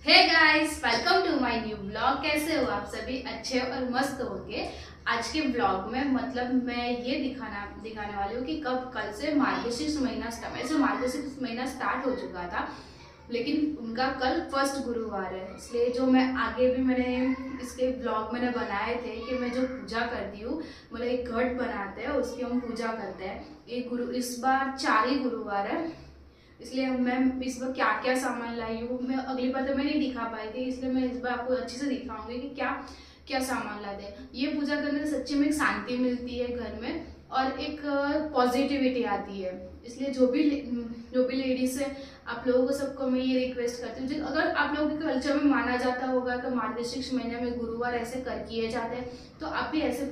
Hey guys, welcome to my new blog. कैसे हो आप सभी? अच्छे और मस्त होंगे। आज के ब्लॉग में मतलब मैं ये दिखाने वाली हूँ कि कल से मार्गशीर्ष महीना ऐसे मार्गशीर्ष महीना स्टार्ट हो चुका था, लेकिन उनका कल फर्स्ट गुरुवार है। इसलिए जो मैं आगे भी मैंने इसके ब्लॉग मैंने बनाए थे कि मैं जो पूजा करती हूँ, मतलब एक घट बनाते हैं उसकी हम पूजा करते हैं। इस बार 4 ही गुरुवार है, इसलिए मैं इस बार क्या क्या सामान लाई हूँ। मैं अगली बार तो मैं नहीं दिखा पाई थी, इसलिए मैं इस बार आपको अच्छे से दिखाऊंगी कि क्या क्या सामान लाते हैं। ये पूजा करने से सच्ची में एक शांति मिलती है घर में और एक पॉजिटिविटी आती है। इसलिए जो भी लेडीज है, आप लोगों को सबको मैं ये रिक्वेस्ट करती हूँ, अगर आप लोगों के कल्चर में माना जाता होगा कि मार्गशीर्ष महीने में गुरुवार ऐसे किए जाते हैं, तो आप भी ऐसे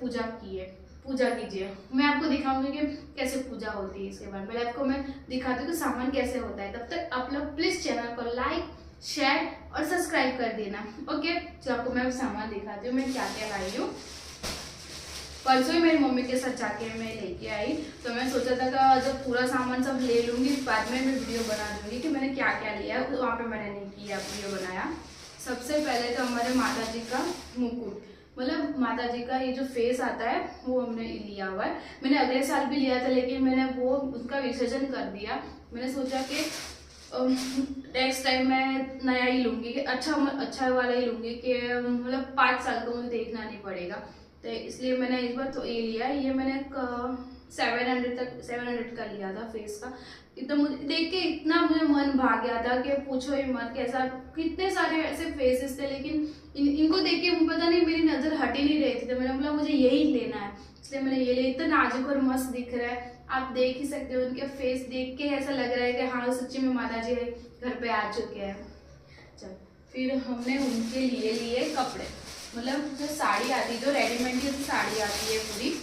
पूजा कीजिए। मैं आपको दिखाऊंगी कि कैसे पूजा होती है। इसके बाद पहले आपको मैं दिखाती हूँ कि सामान कैसे होता है। तब तक आप लोग प्लीज चैनल को लाइक, शेयर और सब्सक्राइब कर देना। ओके, तो आपको मैं सामान दिखाती हूँ मैं क्या क्या लाई हूँ। परसों ही मेरी मम्मी के साथ जाके मैं लेके आई, तो मैं सोचा था कि जब पूरा सामान सब ले लूंगी बाद में मैं वीडियो बना दूंगी कि मैंने क्या क्या लिया। वहाँ पे मैंने नहीं किया, वीडियो बनाया। सबसे पहले तो हमारे माता जी का मुकुट, मतलब माता जी का ये जो फेस आता है वो हमने लिया हुआ है। मैंने अगले साल भी लिया था, लेकिन मैंने वो उसका विसर्जन कर दिया। मैंने सोचा कि नेक्स्ट टाइम मैं नया ही लूंगी, अच्छा वाला ही लूंगी कि मतलब 5 साल को मुझे देखना नहीं पड़ेगा। तो इसलिए मैंने इस बार तो ये लिया। ये मैंने 700 का लिया था फेस का। इतना मुझे देख के इतना मुझे मन भाग गया था कि पूछो ही मत। कैसा कितने सारे ऐसे फेसेस थे, लेकिन इनको देख के पता नहीं मेरी नजर हट ही नहीं रही थी। तो मैंने बोला मुझे यही लेना है, इसलिए मैंने ये लिया। इतना नाजुक और मस्त दिख रहा है, आप देख ही सकते हो। उनके फेस देख के ऐसा लग रहा है कि हाँ सच्ची में माता जी घर पे आ चुके हैं। चल, फिर हमने उनके लिए कपड़े, मतलब जो साड़ी आती है, जो रेडीमेड की साड़ी आती है पूरी,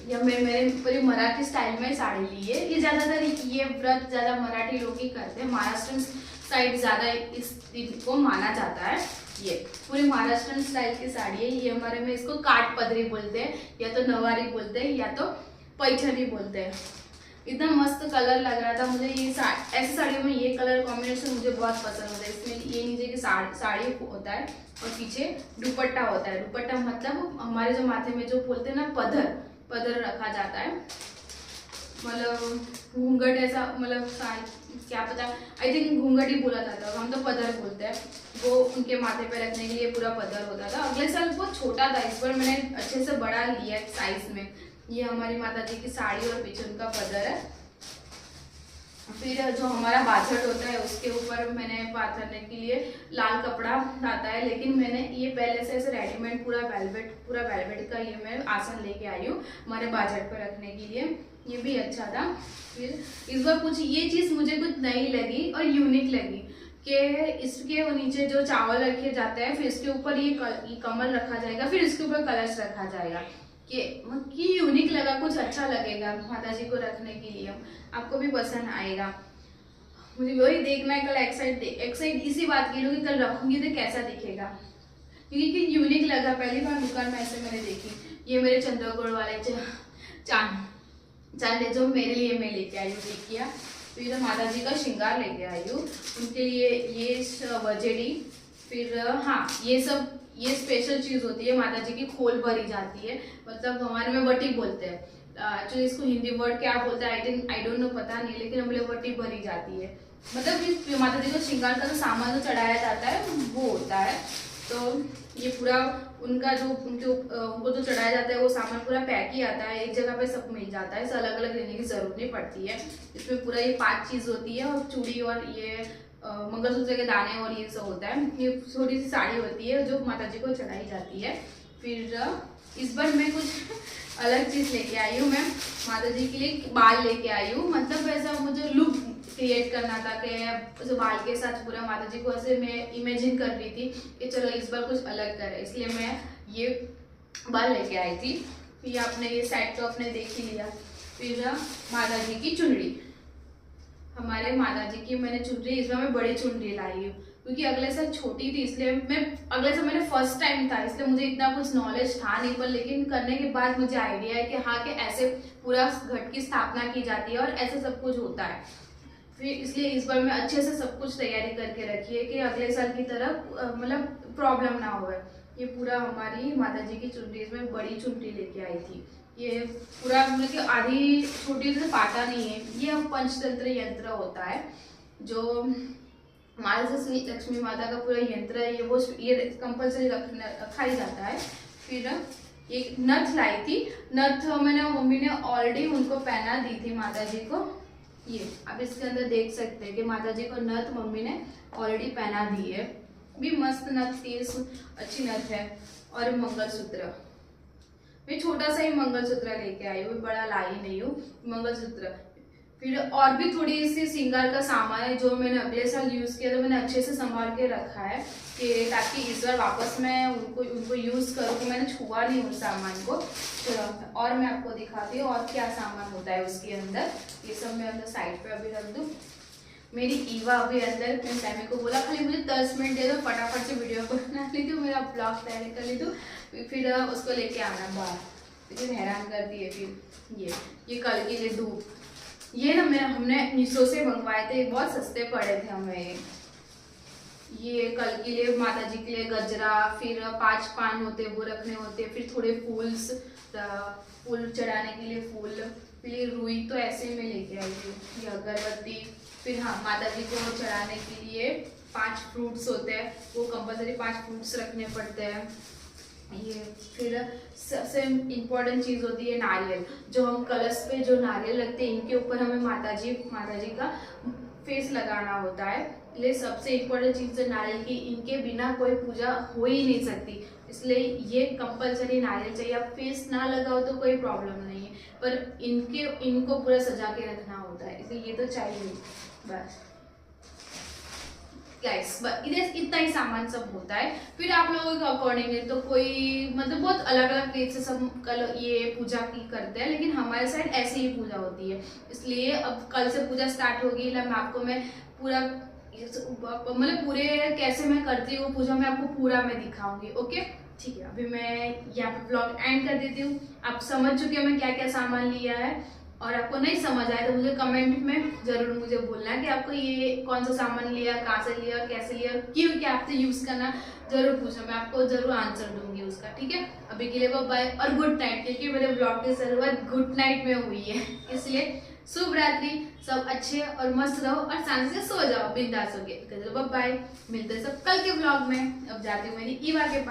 ये मेरे पूरी मराठी स्टाइल में साड़ी ली है। ये ज्यादातर ये व्रत ज्यादा मराठी लोग ही करते हैं, महाराष्ट्र साइड ज्यादा इस दिन को माना जाता है। ये पूरी महाराष्ट्र स्टाइल की साड़ी है। ये हमारे में इसको काट पदरी बोलते हैं, या तो नवारी बोलते हैं, या तो पैठनी बोलते हैं। इतना मस्त कलर लग रहा था मुझे। ये ऐसी साड़ियों में ये कलर कॉम्बिनेशन मुझे बहुत पसंद होता है। इसमें ये नीचे की साड़ी होता है और पीछे दुपट्टा होता है। दुपट्टा मतलब हमारे जो माथे में जो बोलते हैं ना पदर रखा जाता है, मतलब घूंघट ऐसा, मतलब क्या पता, आई थिंक घूंघट ही बोला जाता है, हम तो पदर बोलते हैं। वो उनके माथे पे रखने के लिए पूरा पदर होता था। अगले साल बहुत छोटा था, इस बार मैंने अच्छे से बड़ा लिया साइज में। ये हमारी माता जी की साड़ी और पीछे उनका पदर है। फिर जो हमारा बाछट होता है उसके ऊपर मैंने पाथरने के लिए लाल कपड़ा आता है, लेकिन मैंने ये पहले से ऐसे रेडीमेड पूरा वेलवेट का ये मैं आसन लेके आई हूँ हमारे बाछट पर रखने के लिए। ये भी अच्छा था। फिर इस बार कुछ ये चीज मुझे कुछ नई लगी और यूनिक लगी कि इसके नीचे जो चावल रखे जाते हैं, फिर इसके ऊपर ये कमल रखा जाएगा, फिर इसके ऊपर कलश रखा जाएगा। कि यूनिक लगा, कुछ अच्छा लगेगा माता जी को रखने के लिए, आपको भी पसंद आएगा। मुझे वही देखना है, कल एक्साइट इसी बात की कि कल रखूंगी तो कैसा दिखेगा, क्योंकि यूनिक लगा। पहली बार दुकान में ऐसे मैंने देखी। ये मेरे चंद्रगुड़ वाले चांदे जो मेरे लिए मैं लेके आई हूँ टिकिया। फिर माता जी का श्रृंगार लेके आई हूँ उनके लिए, ये वजेड़ी। फिर हाँ, ये स्पेशल चीज होती है, माता जी की खोल भरी जाती है, मतलब हमारे में वटी बोलते हैं। एक्चुअली इसको हिंदी वर्ड क्या बोलते हैं आई डोंट नो, पता नहीं, लेकिन हम लोग वटी भरी जाती है। मतलब इस माता जी को श्रृंगार का जो सामान जो चढ़ाया जाता है वो होता है। तो ये पूरा उनका जो उनको जो चढ़ाया जाता है वो सामान पूरा पैक ही आता है, एक जगह पे सब मिल जाता है, अलग अलग लेने की जरूरत नहीं पड़ती है। इसमें पूरा ये 5 चीज होती है, और चूड़ी और ये मंगलसूत्र के दाने और ये सब होता है। ये छोटी सी साड़ी होती है जो माता जी को चढ़ाई जाती है। फिर इस बार मैं कुछ अलग चीज लेके आई हूँ। मैं माता जी के लिए बाल लेके आई हूँ, मतलब ऐसा मुझे लुक क्रिएट करना था कि बाल के साथ पूरा माता जी को ऐसे मैं इमेजिन कर रही थी कि चलो इस बार कुछ अलग करें, इसलिए मैं ये बाल लेके आई थी। फिर आपने ये सेट तो आपने देख ही लिया। फिर माता जी की चुनरी, हमारे माता जी की मैंने चुनरी इस बार मैं बड़ी चुनरी लाई हूँ, क्योंकि अगले साल छोटी थी, इसलिए अगले साल मैंने फर्स्ट टाइम था, इसलिए मुझे इतना कुछ नॉलेज था नहीं, पर लेकिन करने के बाद मुझे आइडिया है कि हाँ कि ऐसे पूरा घट की स्थापना की जाती है और ऐसे सब कुछ होता है। फिर इसलिए इस बार मैं अच्छे से सब कुछ तैयारी करके रखी है कि अगले साल की तरह मतलब प्रॉब्लम ना हो। ये पूरा हमारी माता जी की चुनरी, इसमें बड़ी चुनरी लेके आई थी। ये पूरा मतलब कि आधी छोटी से पाता नहीं है। ये पंचतंत्र यंत्र होता है जो हमारे से लक्ष्मी माता का पूरा यंत्र है, ये कंपल्सरी रखा ही जाता है। फिर एक नथ लाई थी, नथ मैंने मम्मी ने ऑलरेडी उनको पहना दी थी माता जी को। ये आप इसके अंदर देख सकते हैं कि माता जी को नथ मम्मी ने ऑलरेडी पहना दी है। भी मस्त नथ थी, अच्छी नथ है। और मंगलसूत्र, मैं छोटा सा ही मंगलसूत्र लेके आई हूँ, बड़ा लाई नहीं हूँ मंगलसूत्र। फिर और भी थोड़ी सी श्रृंगार का सामान है जो मैंने अगले साल यूज किया, तो मैंने अच्छे से संभाल के रखा है कि ताकि इस बार वापस मैं उनको यूज करूँ। तो मैंने छुआ नहीं उस सामान को। चलो और मैं आपको दिखाती हूँ और क्या सामान होता है उसके अंदर। ये सब मैं अंदर साइड पे अभी रख दूँ। मेरी ईवा अभी अंदर, मैं सैमी को बोला खाली मुझे 10 मिनट दे दो, फटाफट से वीडियो बना ली दूँ, मेरा ब्लॉग तैयार कर ली दूँ, फिर उसको लेके आना बाहर, लेकिन हैरान करती है। फिर ये कल के लिए धूप, ये ना हमने मीशो से मंगवाए थे, बहुत सस्ते पड़े थे हमें। ये कल के लिए माता जी के लिए गजरा, फिर 5 पान होते वो रखने होते, फिर थोड़े फूल चढ़ाने के लिए फूल, फिर रुई तो ऐसे में लेके आई थी। ये अगरबत्ती, फिर हाँ माता जी को चढ़ाने के लिए 5 फ्रूट्स होते हैं, वो कंपलसरी 5 फ्रूट्स रखने पड़ते हैं। ये फिर सबसे इम्पोर्टेंट चीज़ होती है नारियल, जो हम कलश पे जो नारियल रखते हैं, इनके ऊपर हमें माता जी का फेस लगाना होता है। इसलिए सबसे इम्पोर्टेंट चीज़ है नारियल की, इनके बिना कोई पूजा हो ही नहीं सकती, इसलिए ये कंपलसरी नारियल चाहिए। आप फेस ना लगाओ तो कोई प्रॉब्लम नहीं है, पर इनको पूरा सजा के रखना होता है, इसलिए ये तो चाहिए बस गाइस। इधर इतना ही सामान सब होता है। फिर आप लोगों के अकॉर्डिंग है तो कोई मतलब बहुत अलग अलग प्लेस से सब कल ये पूजा की करते हैं, लेकिन हमारे साइड ऐसे ही पूजा होती है। इसलिए अब कल से पूजा स्टार्ट होगी, मैं पूरा मतलब पूरे कैसे मैं करती हूँ पूजा में आपको पूरा मैं दिखाऊंगी। ओके ठीक है, अभी मैं यहाँ पे ब्लॉग एंड कर देती हूँ। आप समझ चुके हो मैं क्या क्या सामान लिया है, और आपको नहीं समझ आए तो मुझे कमेंट में जरूर मुझे बोलना है कि आपको ये कौन सा सामान लिया, कहाँ से लिया, कैसे लिया, क्यों क्या आपसे यूज करना, जरूर पूछना, मैं आपको जरूर आंसर दूंगी उसका। ठीक है, अभी के लिए बाय और गुड नाइट, क्योंकि मेरे ब्लॉग की शुरुआत गुड नाइट में हुई है, इसलिए शुभ रात्रि, सब अच्छे और मस्त रहो और शांति से सो जाओ बिंदास होके। बाय, मिलते सब कल के ब्लॉग में। अब जाती हूँ मेरी ईवा के पास।